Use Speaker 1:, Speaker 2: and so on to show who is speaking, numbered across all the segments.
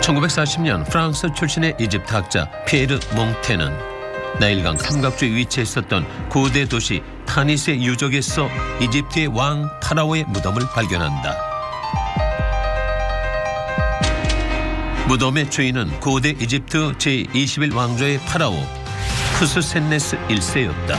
Speaker 1: 1940년 프랑스 출신의 이집트 학자 피에르 몽테는 나일강 삼각주에 위치해 있었던 고대 도시 타니스의 유적에서 이집트의 왕 파라오의 무덤을 발견한다. 무덤의 주인은 고대 이집트 제21 왕조의 파라오 푸스센네스 1세였다.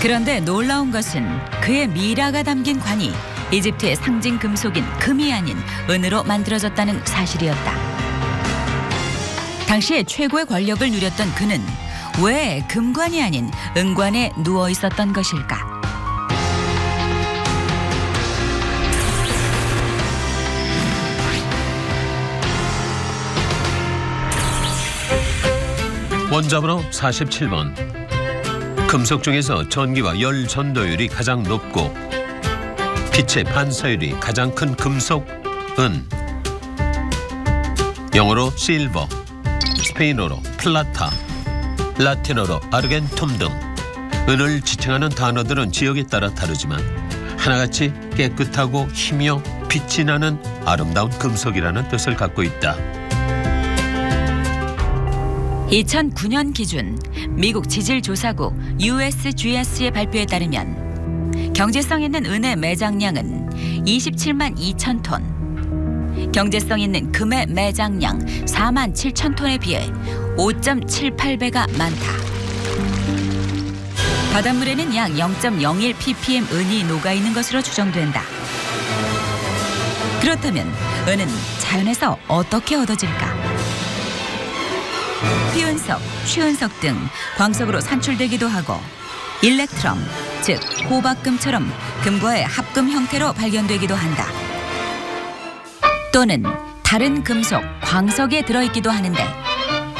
Speaker 2: 그런데 놀라운 것은 그의 미라가 담긴 관이 이집트의 상징 금속인 금이 아닌 은으로 만들어졌다는 사실이었다. 당시에 최고의 권력을 누렸던 그는 왜 금관이 아닌 은관에 누워 있었던 것일까?
Speaker 1: 원자번호 47번. 금속 중에서 전기와 열 전도율이 가장 높고 빛의 반사율이 가장 큰 금속 은. 영어로 실버, 스페인어로 플라타, 라틴어로 아르겐툼 등 은을 지칭하는 단어들은 지역에 따라 다르지만 하나같이 깨끗하고 희며 빛이 나는 아름다운 금속이라는 뜻을 갖고 있다.
Speaker 2: 2009년 기준 미국 지질조사국 USGS의 발표에 따르면 경제성 있는 은의 매장량은 27만 2천 톤, 경제성 있는 금의 매장량 4만 7천 톤에 비해 5.78배가 많다. 바닷물에는 약 0.01 ppm 은이 녹아있는 것으로 추정된다. 그렇다면 은은 자연에서 어떻게 얻어질까? 희은석, 쉬은석 등 광석으로 산출되기도 하고 일렉트럼, 즉 호박금처럼 금과의 합금 형태로 발견되기도 한다. 또는 다른 금속, 광석에 들어있기도 하는데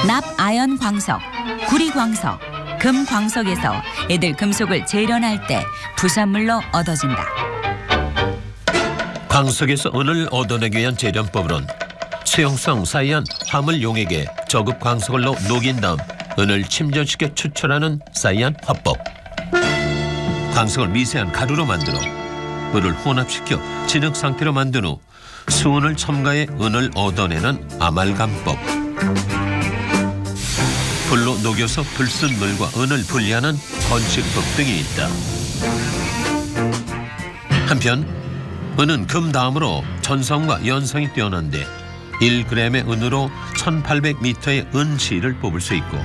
Speaker 2: 납아연 광석, 구리 광석, 금 광석에서 이들 금속을 재련할 때 부산물로 얻어진다.
Speaker 1: 광석에서 은을 얻어내기 위한 재련법으론 수용성 사이안 화물 용액에 저급 광석을 넣어 녹인 다음 은을 침전시켜 추출하는 사이안 화법, 광석을 미세한 가루로 만들어 물을 혼합시켜 진흙 상태로 만든 후 수은을 첨가해 은을 얻어내는 아말감법, 불로 녹여서 불순 물과 은을 분리하는 건식법 등이 있다. 한편 은은 금 다음으로 전성과 연성이 뛰어난데 1g의 은으로 1800m의 은실을 뽑을 수 있고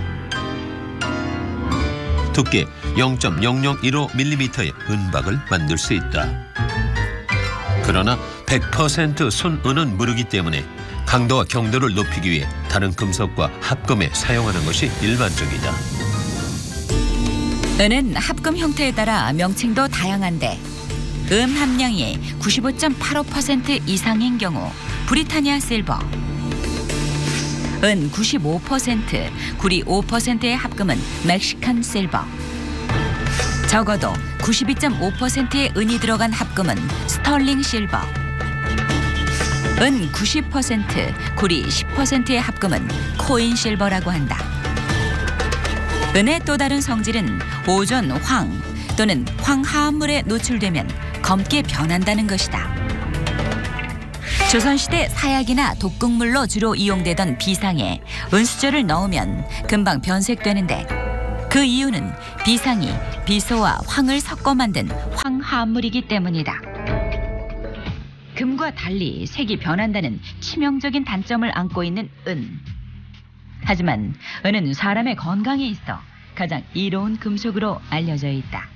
Speaker 1: 두께 0.0015mm의 은박을 만들 수 있다. 그러나 100% 순은은 무르기 때문에 강도와 경도를 높이기 위해 다른 금속과 합금에 사용하는 것이 일반적이다.
Speaker 2: 은은 합금 형태에 따라 명칭도 다양한데 은 함량이 95.85% 이상인 경우 브리타니아 실버, 은 95%, 구리 5%의 합금은 멕시칸 실버, 적어도 92.5%의 은이 들어간 합금은 스털링 실버, 은 90%, 구리 10%의 합금은 코인 실버라고 한다. 은의 또 다른 성질은 오존 황 또는 황화합물에 노출되면 검게 변한다는 것이다. 조선시대 사약이나 독극물로 주로 이용되던 비상에 은수저를 넣으면 금방 변색되는데 그 이유는 비상이 비소와 황을 섞어 만든 황화합물이기 때문이다. 금과 달리 색이 변한다는 치명적인 단점을 안고 있는 은. 하지만 은은 사람의 건강에 있어 가장 이로운 금속으로 알려져 있다.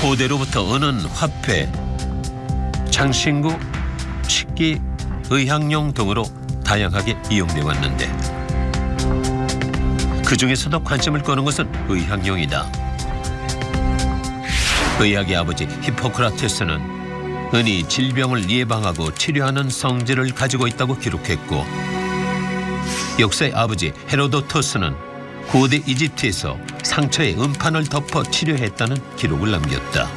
Speaker 1: 고대로부터 은은 화폐, 장신구, 식기, 의향용 등으로 다양하게 이용돼 왔는데 그 중에서도 관심을 끄는 것은 의학용이다. 의학의 아버지 히포크라테스는 은이 질병을 예방하고 치료하는 성질을 가지고 있다고 기록했고 역사의 아버지 헤로도토스는 고대 이집트에서 상처에 음판을 덮어 치료했다는 기록을 남겼다.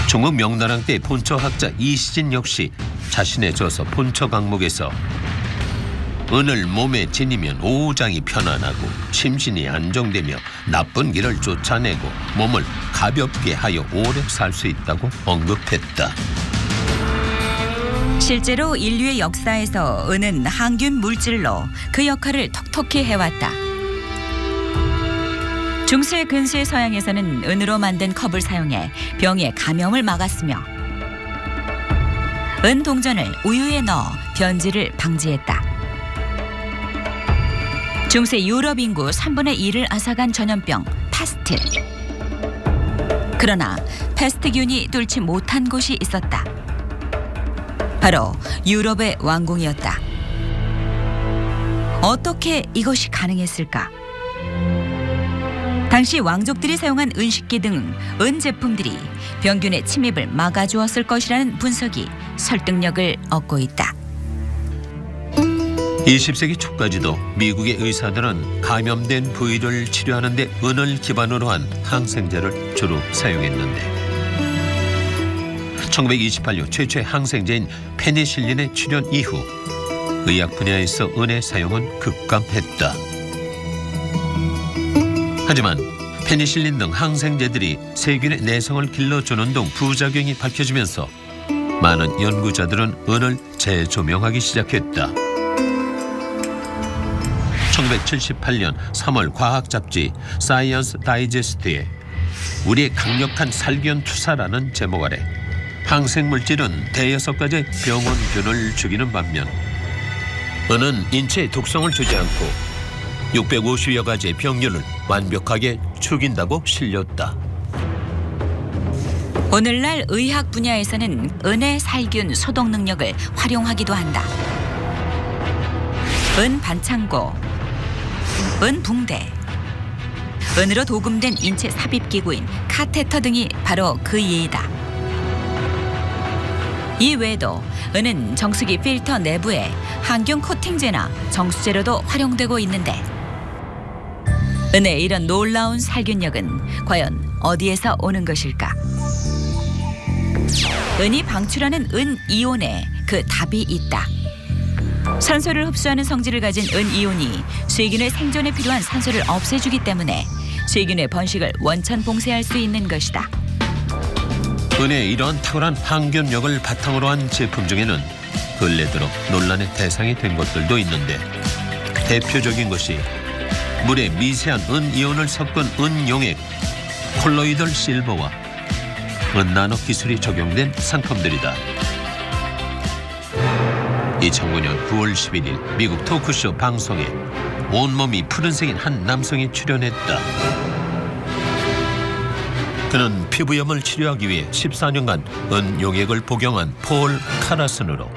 Speaker 1: 중국 명나라 때 본초학자 이시진 역시 자신의 저서 본초 강목에서 은을 몸에 지니면 오장이 편안하고 심신이 안정되며 나쁜 길을 쫓아내고 몸을 가볍게 하여 오래 살 수 있다고 언급했다.
Speaker 2: 실제로 인류의 역사에서 은은 항균 물질로 그 역할을 톡톡히 해왔다. 중세 근세 서양에서는 은으로 만든 컵을 사용해 병의 감염을 막았으며 은 동전을 우유에 넣어 변질을 방지했다. 중세 유럽 인구 3분의 1을 앗아간 전염병 패스트. 그러나 패스트균이 뚫지 못한 곳이 있었다. 바로 유럽의 왕궁이었다. 어떻게 이것이 가능했을까? 당시 왕족들이 사용한 은식기 등 은 제품들이 병균의 침입을 막아주었을 것이라는 분석이 설득력을 얻고 있다.
Speaker 1: 20세기 초까지도 미국의 의사들은 감염된 부위를 치료하는 데 은을 기반으로 한 항생제를 주로 사용했는데 1928년 최초의 항생제인 페니실린의 출현 이후 의학 분야에서 은의 사용은 급감했다. 하지만 페니실린 등 항생제들이 세균의 내성을 길러주는 등 부작용이 밝혀지면서 많은 연구자들은 은을 재조명하기 시작했다. 1978년 3월 과학 잡지 사이언스 다이제스트에 우리의 강력한 살균 투사라는 제목 아래 항생물질은 대여섯 가지의 병원균을 죽이는 반면 은은 인체의 독성을 주지 않고 650여 가지의 병균을 완벽하게 죽인다고 실렸다.
Speaker 2: 오늘날 의학 분야에서는 은의 살균 소독 능력을 활용하기도 한다. 은 반창고, 은 붕대, 은으로 도금된 인체 삽입기구인 카테터 등이 바로 그 예이다. 이 외에도 은은 정수기 필터 내부에 항균 코팅제나 정수제로도 활용되고 있는데 은의 이런 놀라운 살균력은 과연 어디에서 오는 것일까? 은이 방출하는 은이온에 그 답이 있다. 산소를 흡수하는 성질을 가진 은이온이 쇠균의 생존에 필요한 산소를 없애주기 때문에 쇠균의 번식을 원천 봉쇄할 수 있는 것이다.
Speaker 1: 은의 이러한 탁월한 항균력을 바탕으로 한 제품 중에는 근래 들어 논란의 대상이 된 것들도 있는데 대표적인 것이 물에 미세한 은이온을 섞은 은용액 콜로이덜 실버와 은나노 기술이 적용된 상품들이다. 2009년 9월 11일 미국 토크쇼 방송에 온몸이 푸른색인 한 남성이 출연했다. 그는 피부염을 치료하기 위해 14년간 은용액을 복용한 폴 카라슨으로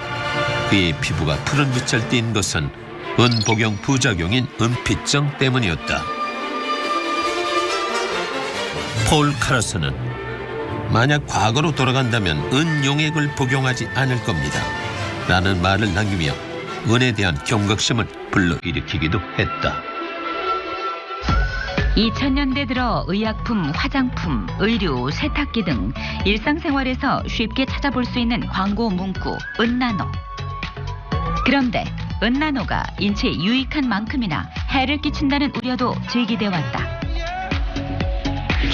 Speaker 1: 그의 피부가 푸른 빛을 띤 것은 은복용 부작용인 은피증 때문이었다. 폴 카라슨은 만약 과거로 돌아간다면 은용액을 복용하지 않을 겁니다. 라는 말을 남기며 은에 대한 경각심을 불러일으키기도 했다.
Speaker 2: 2000년대 들어 의약품, 화장품, 의류, 세탁기 등 일상생활에서 쉽게 찾아볼 수 있는 광고 문구 은나노. 그런데 은나노가 인체에 유익한 만큼이나 해를 끼친다는 우려도 제기돼 왔다.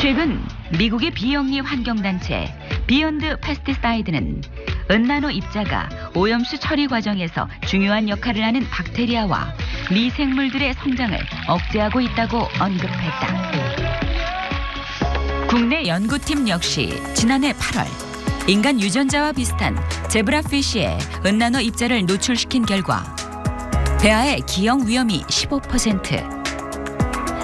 Speaker 2: 최근 미국의 비영리 환경단체 비욘드 페스티사이드는 은나노 입자가 오염수 처리 과정에서 중요한 역할을 하는 박테리아와 미생물들의 성장을 억제하고 있다고 언급했다. 국내 연구팀 역시 지난해 8월 인간 유전자와 비슷한 제브라피쉬에 은나노 입자를 노출시킨 결과 배아의 기형 위험이 15%,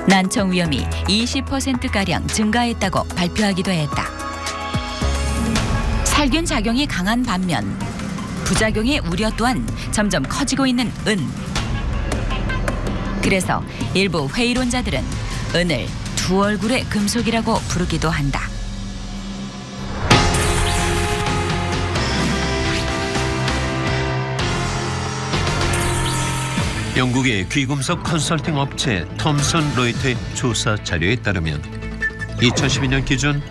Speaker 2: 난청 위험이 20%가량 증가했다고 발표하기도 했다. 살균 작용이 강한 반면 부작용의 우려 또한 점점 커지고 있는 은. 그래서 일부 회의론자들은 은을 두 얼굴의 금속이라고 부르기도 한다.
Speaker 1: 영국의 귀금속 컨설팅 업체 톰슨 로이터의 조사 자료에 따르면 2012년 기준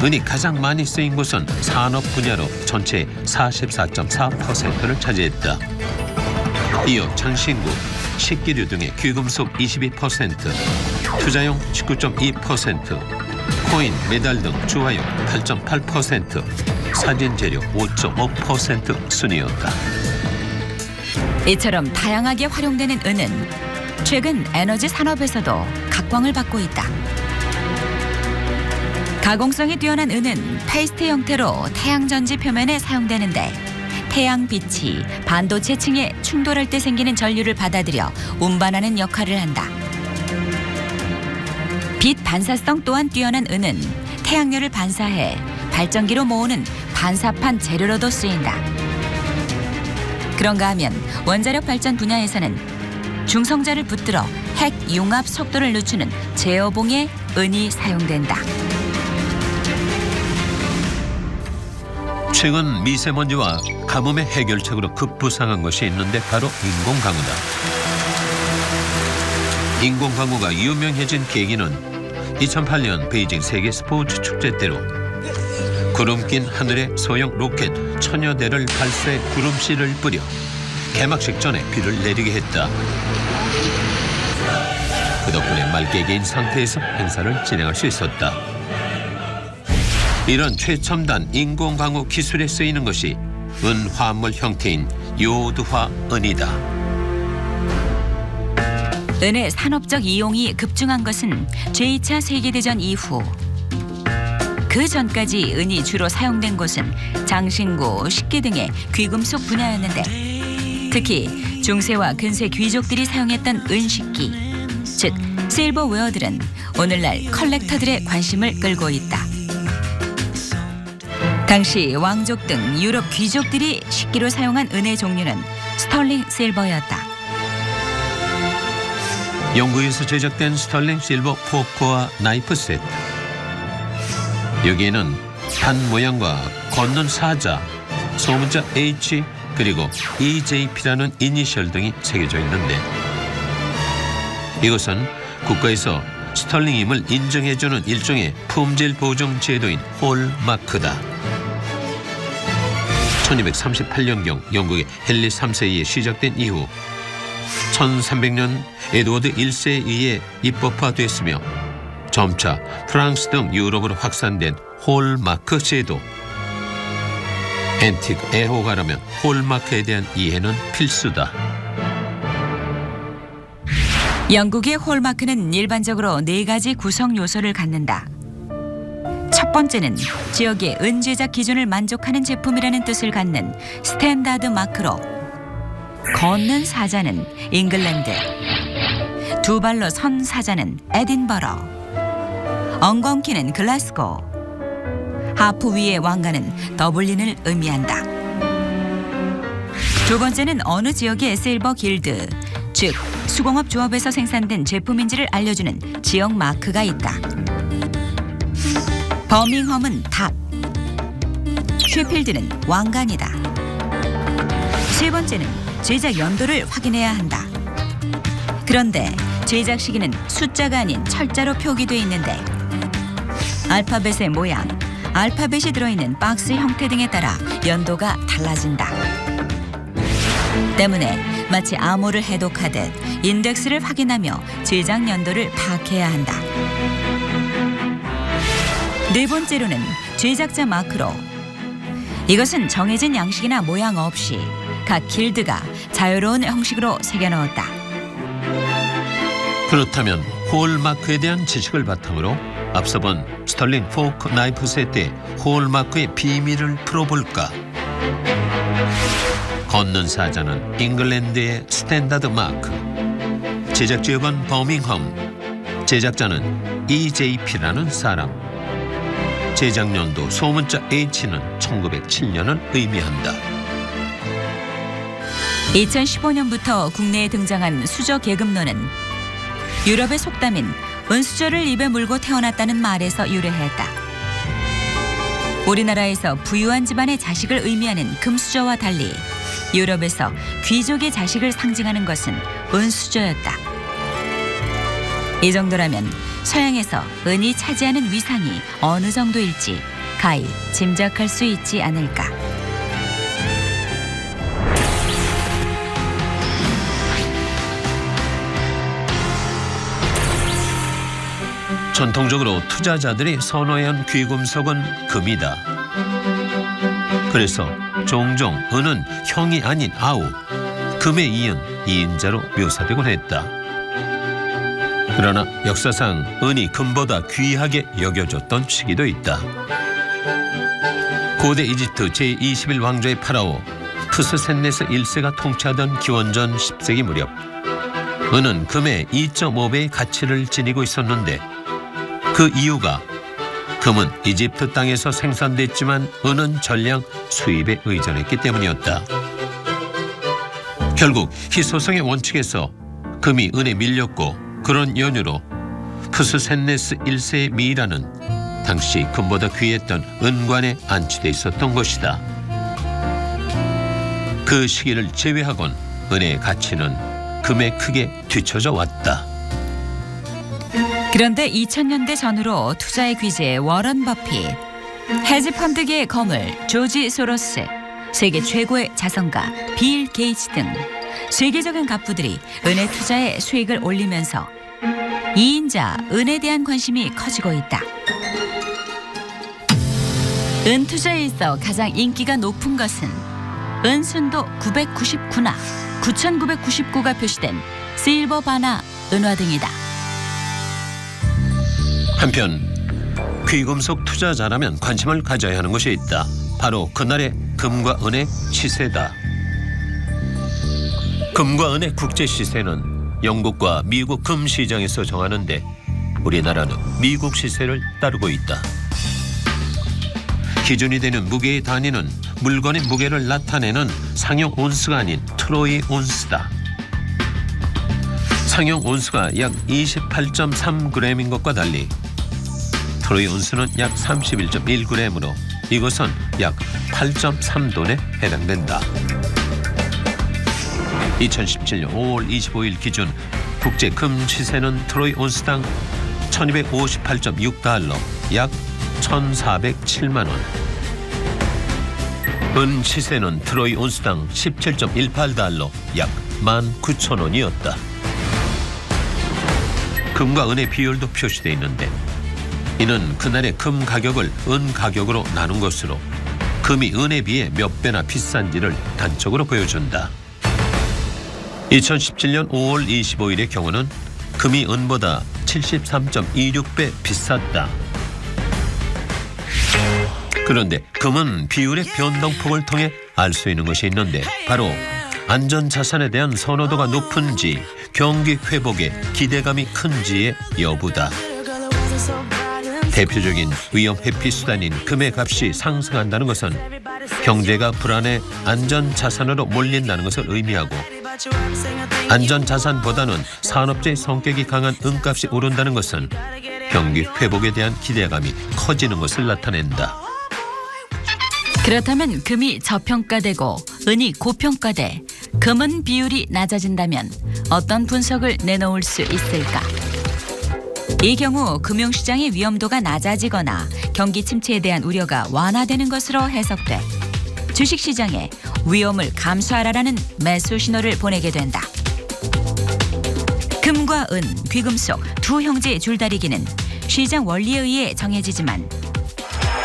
Speaker 1: 은이 가장 많이 쓰인 곳은 산업 분야로 전체의 44.4%를 차지했다. 이어 장신구, 식기류 등의 귀금속 22%, 투자용 19.2%, 코인, 메달 등 주화용 8.8%, 사진 재료 5.5% 순이었다.
Speaker 2: 이처럼 다양하게 활용되는 은은 최근 에너지 산업에서도 각광을 받고 있다. 가공성이 뛰어난 은은 페이스트 형태로 태양전지 표면에 사용되는데 태양빛이 반도체층에 충돌할 때 생기는 전류를 받아들여 운반하는 역할을 한다. 빛 반사성 또한 뛰어난 은은 태양열을 반사해 발전기로 모으는 반사판 재료로도 쓰인다. 그런가 하면 원자력 발전 분야에서는 중성자를 붙들어 핵 융합 속도를 늦추는 제어봉에 은이 사용된다.
Speaker 1: 최근 미세먼지와 가뭄의 해결책으로 급부상한 것이 있는데 바로 인공강우다. 인공강우가 유명해진 계기는 2008년 베이징 세계 스포츠 축제 때로 구름 낀 하늘에 소형 로켓 천여 대를 발사해 구름씨를 뿌려 개막식 전에 비를 내리게 했다. 그 덕분에 맑게 개인 상태에서 행사를 진행할 수 있었다. 이런 최첨단 인공강우 기술에 쓰이는 것이 은화합물 형태인 요오드화 은이다.
Speaker 2: 은의 산업적 이용이 급증한 것은 제2차 세계대전 이후. 그 전까지 은이 주로 사용된 곳은 장신구, 식기 등의 귀금속 분야였는데 특히 중세와 근세 귀족들이 사용했던 은식기, 즉 실버웨어들은 오늘날 컬렉터들의 관심을 끌고 있다. 당시 왕족 등 유럽 귀족들이 식기로 사용한 은의 종류는 스털링 실버였다.
Speaker 1: 영국에서 제작된 스털링 실버 포크와 나이프 세트. 여기에는 판 모양과 걷는 사자, 소문자 H 그리고 EJP라는 이니셜 등이 새겨져 있는데 이것은 국가에서 스털링임을 인정해주는 일종의 품질 보증 제도인 홀마크다. 1238년경 영국의 헨리 3세에 시작된 이후 1300년 에드워드 1세에 의해 입법화됐으며 점차 프랑스 등 유럽으로 확산된 홀마크 제도. 앤틱 애호가라면 홀마크에 대한 이해는 필수다.
Speaker 2: 영국의 홀마크는 일반적으로 4가지 구성 요소를 갖는다. 첫 번째는 지역의 은 제작 기준을 만족하는 제품이라는 뜻을 갖는 스탠다드 마크로 걷는 사자는 잉글랜드, 두 발로 선 사자는 에딘버러, 엉겅퀴는 글라스고, 하프 위의 왕관은 더블린을 의미한다. 두 번째는 어느 지역의 실버 길드, 즉 수공업 조합에서 생산된 제품인지를 알려주는 지역 마크가 있다. 버밍엄은 탑, 쉐필드는 왕관이다. 세 번째는 제작 연도를 확인해야 한다. 그런데 제작 시기는 숫자가 아닌 철자로 표기돼 있는데 알파벳의 모양, 알파벳이 들어있는 박스 형태 등에 따라 연도가 달라진다. 때문에 마치 암호를 해독하듯 인덱스를 확인하며 제작 연도를 파악해야 한다. 네 번째로는 제작자 마크로. 이것은 정해진 양식이나 모양 없이 각 길드가 자유로운 형식으로 새겨넣었다.
Speaker 1: 그렇다면 홀마크에 대한 지식을 바탕으로 앞서 본 스털링 포크 나이프 세트의 홀마크의 비밀을 풀어볼까? 걷는 사자는 잉글랜드의 스탠다드 마크, 제작 지역은 버밍엄, 제작자는 EJP라는 사람, 제작 연도 소문자 H는 1907년을 의미한다.
Speaker 2: 2015년부터 국내에 등장한 수저 계급론은 유럽의 속담인 은수저를 입에 물고 태어났다는 말에서 유래했다. 우리나라에서 부유한 집안의 자식을 의미하는 금수저와 달리 유럽에서 귀족의 자식을 상징하는 것은 은수저였다. 이 정도라면 서양에서 은이 차지하는 위상이 어느 정도일지 가히 짐작할 수 있지 않을까.
Speaker 1: 전통적으로 투자자들이 선호한 귀금속은 금이다. 그래서 종종 은은 형이 아닌 아우, 금에 이은 이인자로 묘사되곤 했다. 그러나 역사상 은이 금보다 귀하게 여겨졌던 시기도 있다. 고대 이집트 제21왕조의 파라오 크스센네스 1세가 통치하던 기원전 10세기 무렵 은은 금의 2.5배의 가치를 지니고 있었는데 그 이유가 금은 이집트 땅에서 생산됐지만 은은 전량 수입에 의존했기 때문이었다. 결국 희소성의 원칙에서 금이 은에 밀렸고 그런 연유로 크스센네스 1세의 미이라는 당시 금보다 귀했던 은관에 안치돼 있었던 것이다. 그 시기를 제외하곤 은의 가치는 금에 크게 뒤처져 왔다.
Speaker 2: 그런데 2000년대 전후로 투자의 귀재 워런 버핏, 헤지펀드계의 거물 조지 소로스, 세계 최고의 자선가 빌 게이츠 등 세계적인 갑부들이 은의 투자에 수익을 올리면서 이인자 은에 대한 관심이 커지고 있다. 은 투자에 있어 가장 인기가 높은 것은 은순도 999나 9999가 표시된 실버 바나 은화 등이다.
Speaker 1: 한편 귀금속 투자자라면 관심을 가져야 하는 것이 있다. 바로 그날의 금과 은의 시세다. 금과 은의 국제 시세는 영국과 미국 금 시장에서 정하는데 우리나라는 미국 시세를 따르고 있다. 기준이 되는 무게의 단위는 물건의 무게를 나타내는 상용 온스가 아닌 트로이 온스다. 상용 온스가 약 28.3g인 것과 달리 트로이 온스는 약 31.1g으로 이것은 약 8.3돈에 해당된다. 2017년 5월 25일 기준 국제 금 시세는 트로이 온스당 1258.6달러, 약 1,407만 원. 은 시세는 트로이 온스당 17.18달러, 약 19,000원이었다. 금과 은의 비율도 표시되어 있는데 이는 그날의 금 가격을 은 가격으로 나눈 것으로 금이 은에 비해 몇 배나 비싼지를 단적으로 보여준다. 2017년 5월 25일의 경우는 금이 은보다 73.26배 비쌌다. 그런데 금은 비율의 변동폭을 통해 알 수 있는 것이 있는데 바로 안전자산에 대한 선호도가 높은지 경기 회복에 기대감이 큰지의 여부다. 대표적인 위험 회피 수단인 금의 값이 상승한다는 것은 경제가 불안해 안전자산으로 몰린다는 것을 의미하고 안전자산보다는 산업재의 성격이 강한 은값이 오른다는 것은 경기 회복에 대한 기대감이 커지는 것을 나타낸다.
Speaker 2: 그렇다면 금이 저평가되고 은이 고평가돼 금은 비율이 낮아진다면 어떤 분석을 내놓을 수 있을까? 이 경우 금융시장의 위험도가 낮아지거나 경기 침체에 대한 우려가 완화되는 것으로 해석돼 주식시장에 위험을 감수하라라는 매수 신호를 보내게 된다. 금과 은, 귀금속 두 형제의 줄다리기는 시장 원리에 의해 정해지지만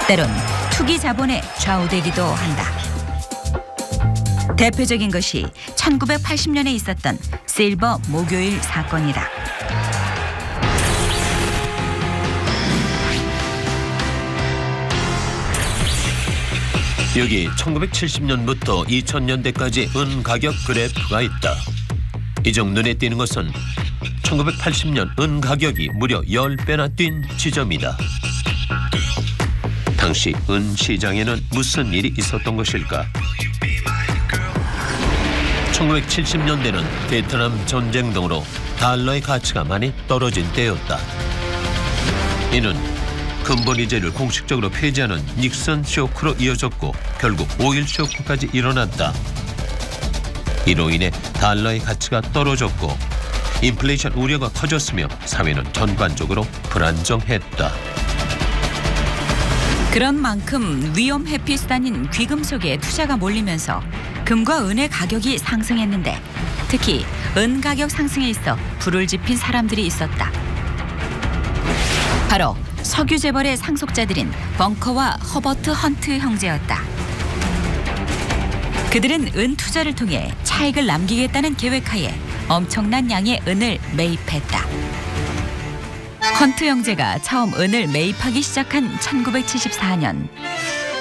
Speaker 2: 때론 투기 자본에 좌우되기도 한다. 대표적인 것이 1980년에 있었던 실버 목요일 사건이다.
Speaker 1: 여기 1970년부터 2000년대까지 은 가격 그래프가 있다. 이 중 눈에 띄는 것은 1980년 은 가격이 무려 10배나 뛴 지점이다. 당시 은 시장에는 무슨 일이 있었던 것일까? 1970년대는 베트남 전쟁 등으로 달러의 가치가 많이 떨어진 때였다. 이는 근본이제를 공식적으로 폐지하는 닉슨 쇼크로 이어졌고 결국 5.1 쇼크까지 일어났다. 이로 인해 달러의 가치가 떨어졌고 인플레이션 우려가 커졌으며 사회는 전반적으로 불안정했다.
Speaker 2: 그런 만큼 위험 회피 수단인 귀금속에 투자가 몰리면서 금과 은의 가격이 상승했는데 특히 은 가격 상승에 있어 불을 지핀 사람들이 있었다. 바로 석유 재벌의 상속자들인 벙커와 허버트 헌트 형제였다. 그들은 은 투자를 통해 차익을 남기겠다는 계획하에 엄청난 양의 은을 매입했다. 헌트 형제가 처음 은을 매입하기 시작한 1974년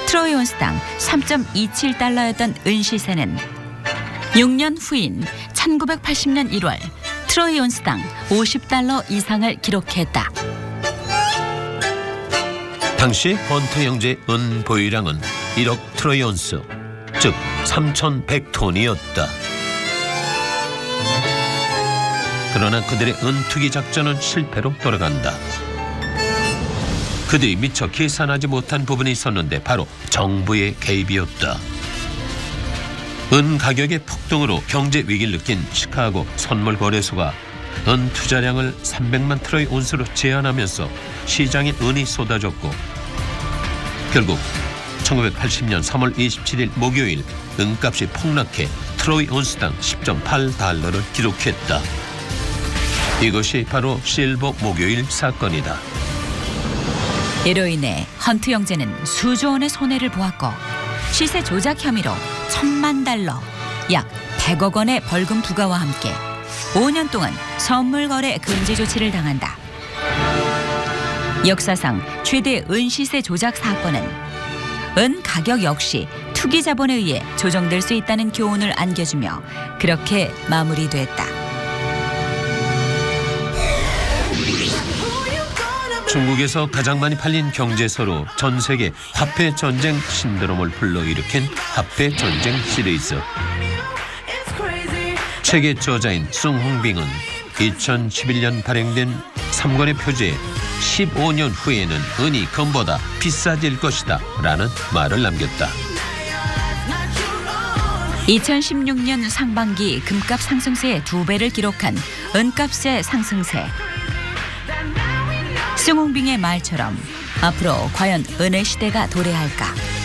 Speaker 2: 트로이 온스당 3.27달러였던 은 시세는 6년 후인 1980년 1월 트로이 온스당 50달러 이상을 기록했다.
Speaker 1: 당시 헌트 형제 은 보유량은 1억 트로이 온스, 즉 3,100톤이었다. 그러나 그들의 은 투기 작전은 실패로 돌아간다. 그들이 미처 계산하지 못한 부분이 있었는데 바로 정부의 개입이었다. 은 가격의 폭등으로 경제 위기를 느낀 시카고 선물 거래소가 은 투자량을 300만 트로이 온스로 제한하면서 시장에 은이 쏟아졌고 결국 1980년 3월 27일 목요일 은값이 폭락해 트로이 온스당 10.8달러를 기록했다. 이것이 바로 실버 목요일 사건이다.
Speaker 2: 이로 인해 헌트 형제는 수조 원의 손해를 보았고 시세 조작 혐의로 1,000만 달러, 약 100억 원의 벌금 부과와 함께 5년 동안 선물 거래 금지 조치를 당한다. 역사상 최대 은 시세 조작 사건은 은 가격 역시 투기 자본에 의해 조정될 수 있다는 교훈을 안겨주며 그렇게 마무리됐다.
Speaker 1: 중국에서 가장 많이 팔린 경제서로 전 세계 화폐 전쟁 신드롬을 불러일으킨 화폐 전쟁 시리즈. 책의 저자인 숭홍빙은 2011년 발행된 3권의 표지에 15년 후에는 은이 금보다 비싸질 것이다 라는 말을 남겼다.
Speaker 2: 2016년 상반기 금값 상승세의 2배를 기록한 은값의 상승세. 숭홍빙의 말처럼 앞으로 과연 은의 시대가 도래할까?